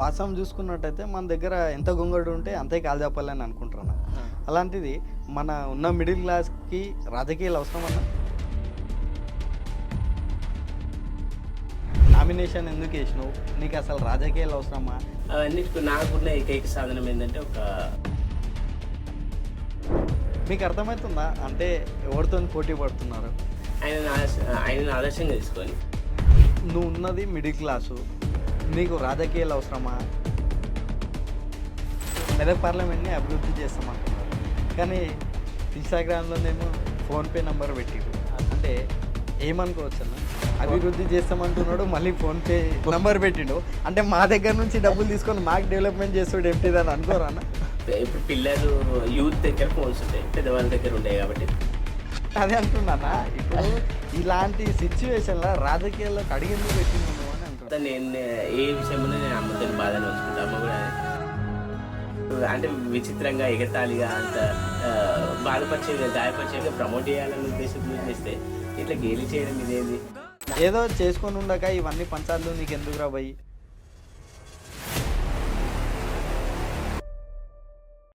వాస్తవం చూసుకున్నట్టయితే మన దగ్గర ఎంత గొంగడు ఉంటే అంతే కాలు చెప్పాలని అనుకుంటున్నాను. అలాంటిది మన ఉన్న మిడిల్ క్లాస్కి రాజకీయాలు అవసరం అన్న. నామినేషన్ ఎందుకు వేసినావు, నీకు అసలు రాజకీయాలు అవసరమా? అవన్నిటికి నాకున్న ఏకైక సాధనం ఏంటంటే మీకు అర్థమవుతుందా అంటే ఎవరితో పోటీ పడుతున్నారు? ఆయన ఆదర్శంగా తీసుకొని. నువ్వు ఉన్నది మిడిల్ క్లాసు, నీకు రాజకీయాలు అవసరమా? మెదక్ పార్లమెంట్ని అభివృద్ధి చేస్తామంటున్నారు, కానీ ఇన్స్టాగ్రామ్లోనేమో ఫోన్పే నెంబర్ పెట్టిరు. అంటే ఏమనుకోవచ్చు అన్న, అభివృద్ధి చేస్తామంటున్నాడు, మళ్ళీ ఫోన్పే నెంబర్ పెట్టిండు. అంటే మా దగ్గర నుంచి డబ్బులు తీసుకొని మాకు డెవలప్మెంట్ చేస్తాడు ఎంపీదని అనుకోరా అన్న? ఇప్పుడు పిల్లలు యూత్ దగ్గర ఫోన్స్ ఉంటాయి, పెద్దవాళ్ళ దగ్గర ఉంటాయి కాబట్టి అదే అంటున్నానా. ఇప్పుడు ఇలాంటి సిచ్యువేషన్లో రాజకీయాల్లోకి అడిగేందుకు పెట్టినాను అని అంటున్నా. నేను ఏ విషయంలో నేను అమ్మతో బాధను వచ్చుకుంటా. అమ్మ కూడా అంటే విచిత్రంగా ఎగతాళిగా అంత బాధపరిచేది గాయపరిచేది ప్రమోట్ చేయాలని ఉద్దేశంతో చేస్తే ఇట్లా గేలి చేయడం ఇదేంది? ఏదో చేసుకొని ఉండక ఇవన్నీ పంచాలు నీకు ఎందుకు రా భయ్?